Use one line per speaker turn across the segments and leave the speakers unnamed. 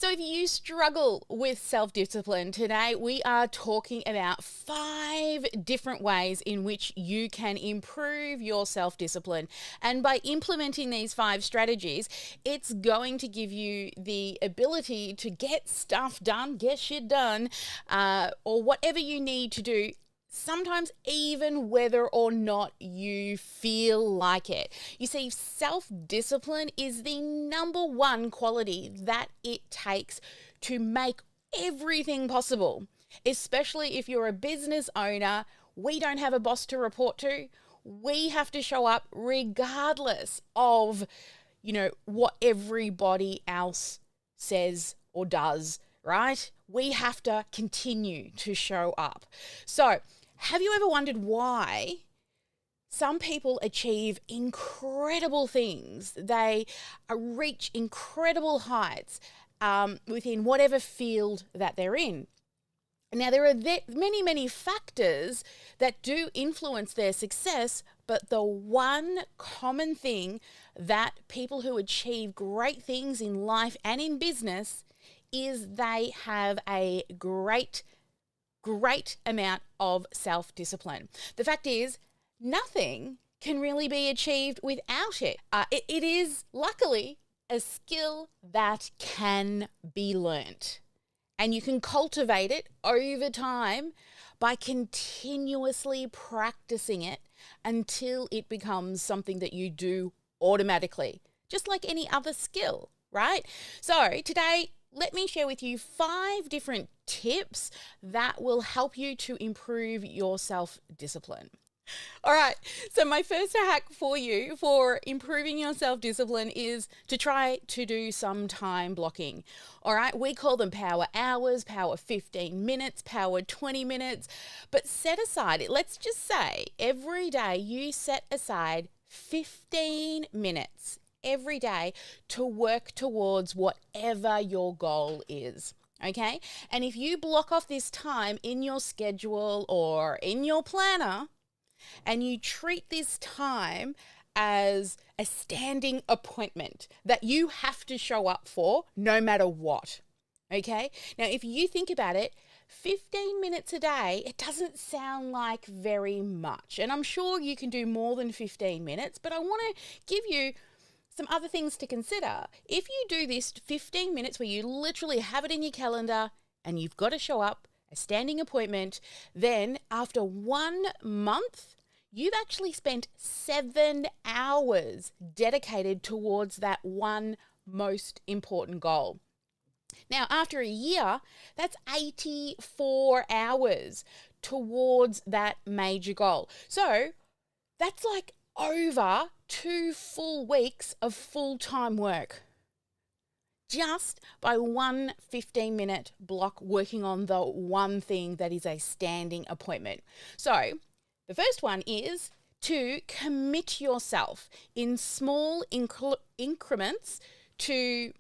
So if you struggle with self-discipline, today we are talking about 5 different ways in which you can improve your self-discipline. And by implementing these 5 strategies, it's going to give you the ability to get stuff done, get shit done, or whatever you need to do, sometimes even whether or not you feel like it. You see, self-discipline is the number one quality that it takes to make everything possible. Especially if you're a business owner, we don't have a boss to report to. We have to show up regardless of, what everybody else says or does, right? We have to continue to show up. So, have you ever wondered why some people achieve incredible things? They reach incredible heights within whatever field that they're in. Now, there are many, many factors that do influence their success, but the one common thing that people who achieve great things in life and in business is they have a great amount of self-discipline. The fact is, nothing can really be achieved without it. It is, luckily, a skill that can be learnt. And you can cultivate it over time by continuously practicing it until it becomes something that you do automatically, just like any other skill, right? So today, let me share with you 5 different tips that will help you to improve your self-discipline. All right, so my first hack for you for improving your self-discipline is to try to do some time blocking. All right, we call them power hours, power 15 minutes, power 20 minutes, but set aside, let's just say every day you set aside 15 minutes every day to work towards whatever your goal is. Okay? And if you block off this time in your schedule or in your planner and you treat this time as a standing appointment that you have to show up for no matter what. Okay? Now, if you think about it, 15 minutes a day, it doesn't sound like very much. And I'm sure you can do more than 15 minutes, but I want to give you some other things to consider. If you do this 15 minutes where you literally have it in your calendar and you've got to show up, a standing appointment, then after 1 month, you've actually spent 7 hours dedicated towards that one most important goal. Now, after a year, that's 84 hours towards that major goal. So that's like over 2 full weeks of full-time work just by one 15-minute block working on the one thing that is a standing appointment. So the first one is to commit yourself in small increments to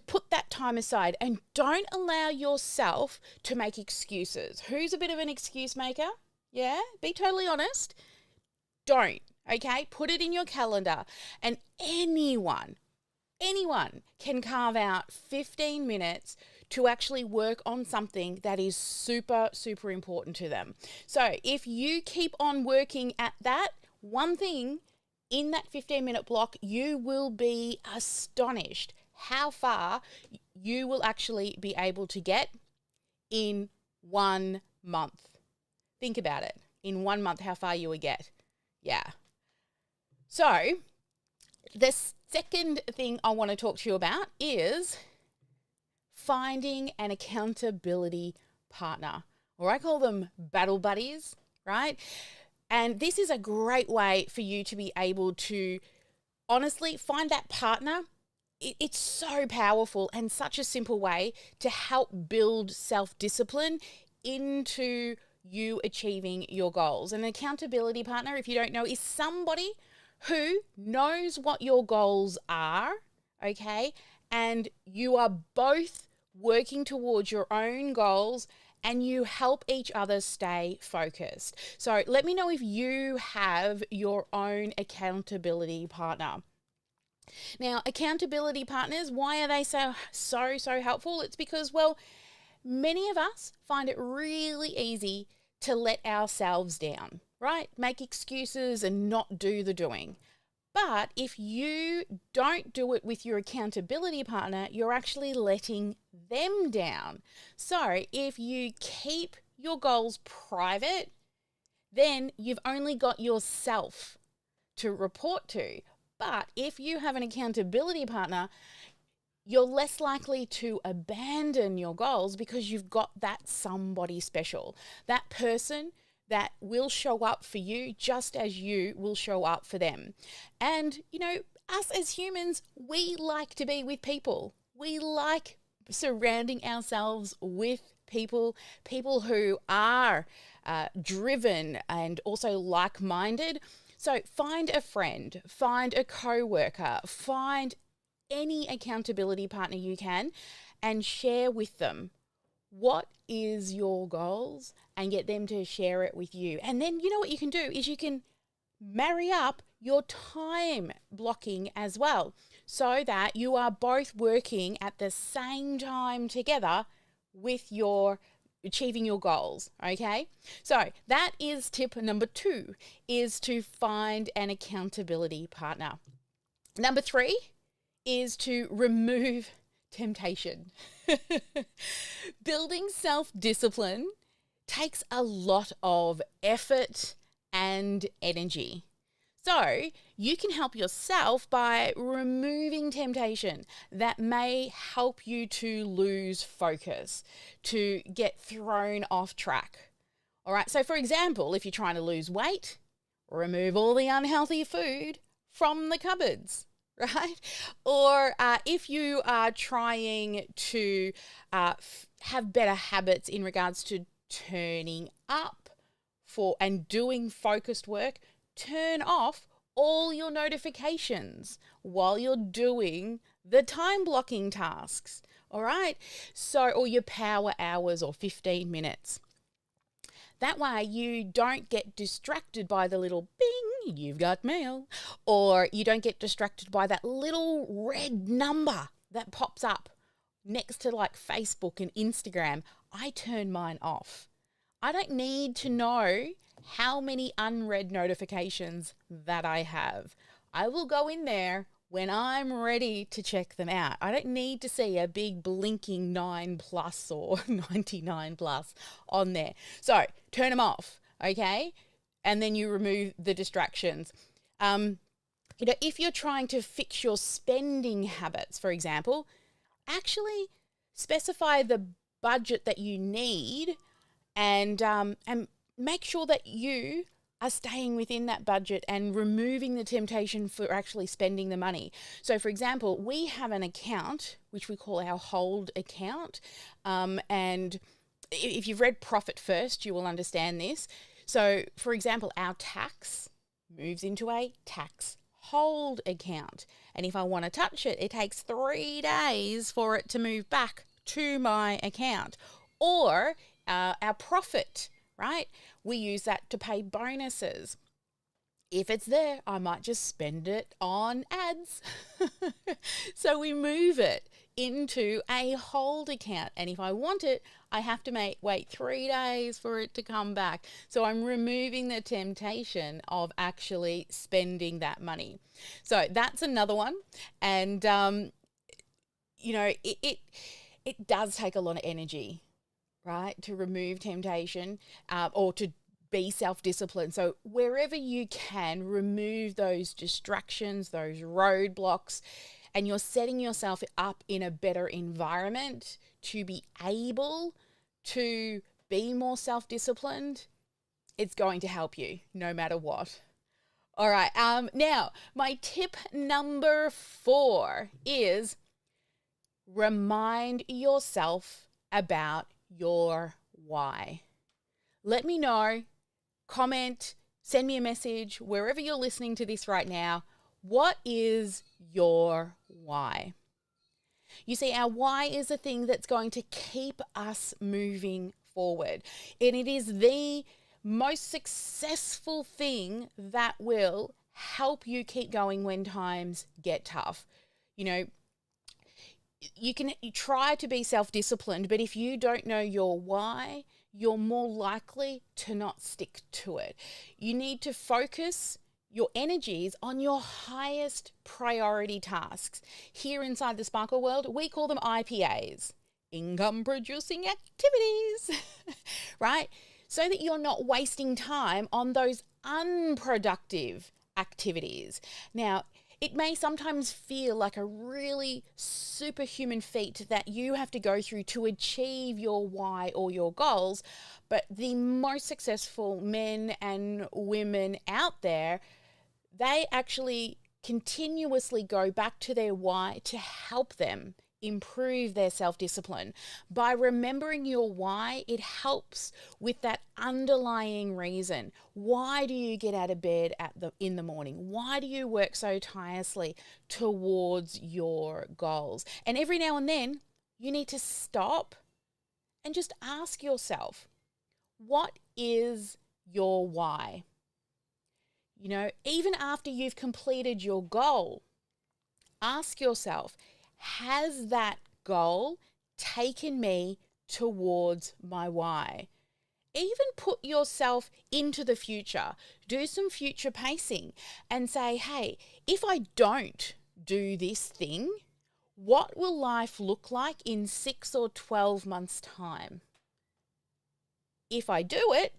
put that time aside, and don't allow yourself to make excuses. Who's a bit of an excuse maker? Yeah, be totally honest. Don't. Okay, put it in your calendar, and anyone can carve out 15 minutes to actually work on something that is super, super important to them. So if you keep on working at that one thing in that 15-minute block, you will be astonished how far you will actually be able to get in 1 month. Think about it. In 1 month, how far you will get. Yeah. So the second thing I want to talk to you about is finding an accountability partner, or I call them battle buddies, right? And this is a great way for you to be able to honestly find that partner. It's so powerful and such a simple way to help build self-discipline into you achieving your goals. An accountability partner, if you don't know, is somebody who knows what your goals are, okay? And you are both working towards your own goals and you help each other stay focused. So let me know if you have your own accountability partner. Now, accountability partners, why are they so helpful? It's because, well, many of us find it really easy to let ourselves down, right? Make excuses and not do the doing. But if you don't do it with your accountability partner, you're actually letting them down. So if you keep your goals private, then you've only got yourself to report to. But if you have an accountability partner, you're less likely to abandon your goals because you've got that somebody special, that person that will show up for you just as you will show up for them. And, us as humans, we like to be with people. We like surrounding ourselves with people who are driven and also like-minded. So find a friend, find a co-worker, find any accountability partner you can and share with them what is your goals and get them to share it with you. And then what you can do is you can marry up your time blocking as well so that you are both working at the same time together with your achieving your goals. Okay, so that is tip number 2, is to find an accountability partner. Number 3 is to remove temptation. Building self-discipline takes a lot of effort and energy. So you can help yourself by removing temptation that may help you to lose focus, to get thrown off track. All right, so for example, if you're trying to lose weight, remove all the unhealthy food from the cupboards. Right? Or if you are trying to have better habits in regards to turning up for and doing focused work, turn off all your notifications while you're doing the time blocking tasks. All right? So, or your power hours or 15 minutes. That way you don't get distracted by the little bing, you've got mail, or you don't get distracted by that little red number that pops up next to like Facebook and Instagram. I turn mine off. I don't need to know how many unread notifications that I have. I will go in there when I'm ready to check them out. I don't need to see a big blinking 9+ or 99+ on there. So turn them off, okay? And then you remove the distractions. If you're trying to fix your spending habits, for example, actually specify the budget that you need and make sure that you are staying within that budget and removing the temptation for actually spending the money. So for example, we have an account, which we call our hold account. And if you've read Profit First, you will understand this. So for example, our tax moves into a tax hold account. And if I want to touch it, it takes 3 days for it to move back to my account. Or our profit, right? We use that to pay bonuses. If it's there, I might just spend it on ads. So we move it into a hold account. And if I want it, I have to wait 3 days for it to come back. So I'm removing the temptation of actually spending that money. So that's another one. And, it does take a lot of energy, right, to remove temptation or to be self-disciplined. So wherever you can, remove those distractions, those roadblocks, and you're setting yourself up in a better environment to be able to be more self-disciplined. It's going to help you no matter what. All right. Now, my tip number 4 is remind yourself about your why. Let me know, comment, send me a message, wherever you're listening to this right now. What is your why? You see, our why is the thing that's going to keep us moving forward. And it is the most successful thing that will help you keep going when times get tough. You know, you try to be self-disciplined, but if you don't know your why, you're more likely to not stick to it. You need to focus your energies on your highest priority tasks. Here inside the Sparkle world, we call them IPAs, income producing activities, right? So that you're not wasting time on those unproductive activities. Now, it may sometimes feel like a really superhuman feat that you have to go through to achieve your why or your goals, but the most successful men and women out there, they actually continuously go back to their why to help them improve their self-discipline. By remembering your why, it helps with that underlying reason. Why do you get out of bed in the morning? Why do you work so tirelessly towards your goals? And every now and then, you need to stop and just ask yourself, what is your why? You know, even after you've completed your goal, ask yourself, has that goal taken me towards my why? Even put yourself into the future. Do some future pacing and say, hey, if I don't do this thing, what will life look like in 6 or 12 months' time? If I do it,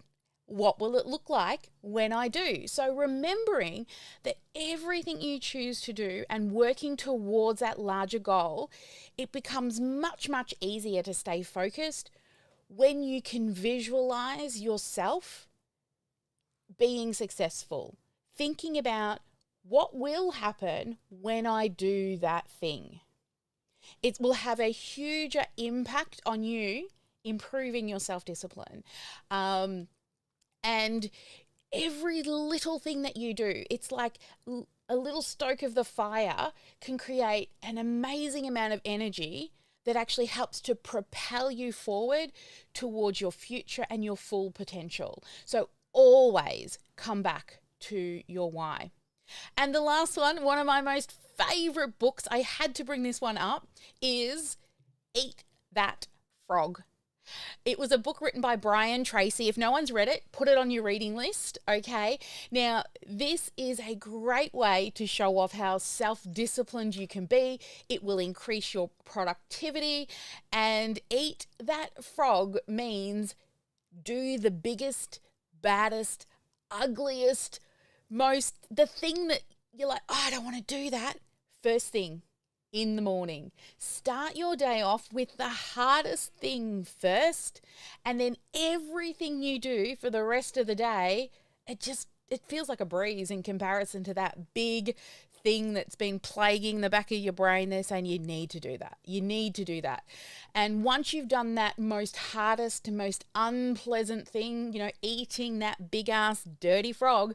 what will it look like when I do? So remembering that everything you choose to do and working towards that larger goal, it becomes much, much easier to stay focused when you can visualize yourself being successful, thinking about what will happen when I do that thing. It will have a huge impact on you improving your self-discipline. And every little thing that you do, it's like a little stoke of the fire can create an amazing amount of energy that actually helps to propel you forward towards your future and your full potential. So always come back to your why. And the last one of my most favorite books, I had to bring this one up, is Eat That Frog. It was a book written by Brian Tracy. If no one's read it, put it on your reading list, okay? Now, this is a great way to show off how self-disciplined you can be. It will increase your productivity. And eat that frog means do the biggest, baddest, ugliest, the thing that you're like, oh, I don't want to do that. First thing in the morning. Start your day off with the hardest thing first, and then everything you do for the rest of the day, it feels like a breeze in comparison to that big thing that's been plaguing the back of your brain. They're saying you need to do that. You need to do that. And once you've done that most hardest, most unpleasant thing, eating that big ass dirty frog,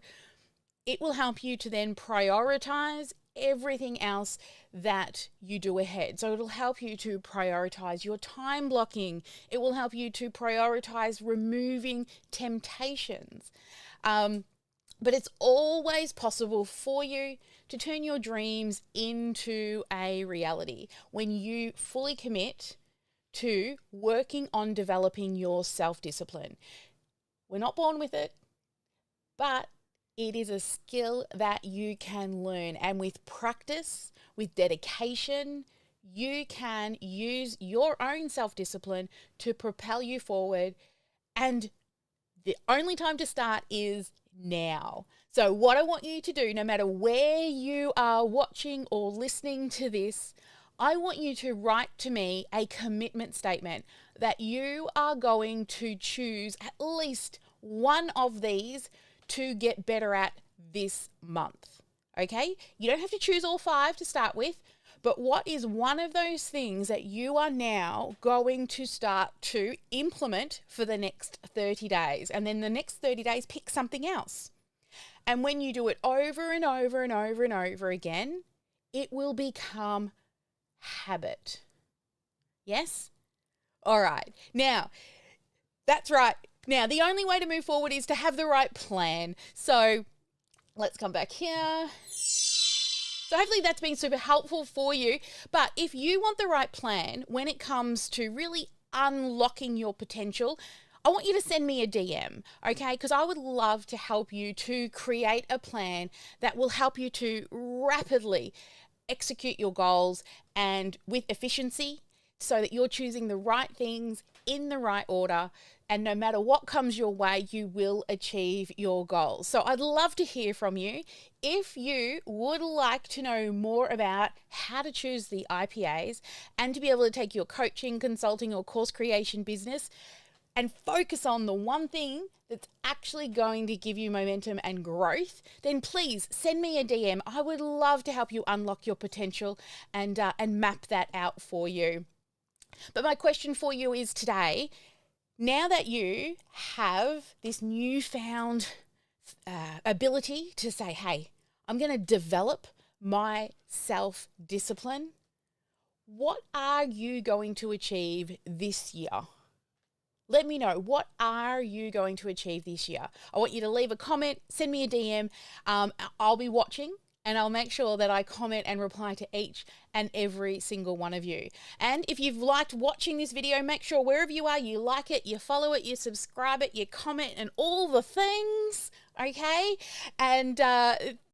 it will help you to then prioritize everything else that you do ahead. So it'll help you to prioritize your time blocking. It will help you to prioritize removing temptations. But it's always possible for you to turn your dreams into a reality when you fully commit to working on developing your self-discipline. We're not born with it, but it is a skill that you can learn. And with practice, with dedication, you can use your own self-discipline to propel you forward. And the only time to start is now. So what I want you to do, no matter where you are watching or listening to this, I want you to write to me a commitment statement that you are going to choose at least one of these to get better at this month. Okay? You don't have to choose all 5 to start with, but what is one of those things that you are now going to start to implement for the next 30 days? And then the next 30 days, pick something else. And when you do it over and over and over and over again, it will become habit. Yes? All right. Now, that's right. Now, the only way to move forward is to have the right plan. So Let's come back here. So hopefully that's been super helpful for you. But if you want the right plan when it comes to really unlocking your potential, I want you to send me a DM, okay? Because I would love to help you to create a plan that will help you to rapidly execute your goals and with efficiency so that you're choosing the right things in the right order, and no matter what comes your way, you will achieve your goals. So I'd love to hear from you. If you would like to know more about how to choose the IPAs and to be able to take your coaching, consulting, or course creation business and focus on the one thing that's actually going to give you momentum and growth, then please send me a DM. I would love to help you unlock your potential and map that out for you. But my question for you is today, now that you have this newfound ability to say, hey, I'm going to develop my self-discipline, what are you going to achieve this year? Let me know, what are you going to achieve this year? I want you to leave a comment, send me a DM. I'll be watching and I'll make sure that I comment and reply to each and every single one of you. And if you've liked watching this video, make sure wherever you are, you like it, you follow it, you subscribe it, you comment and all the things, okay? And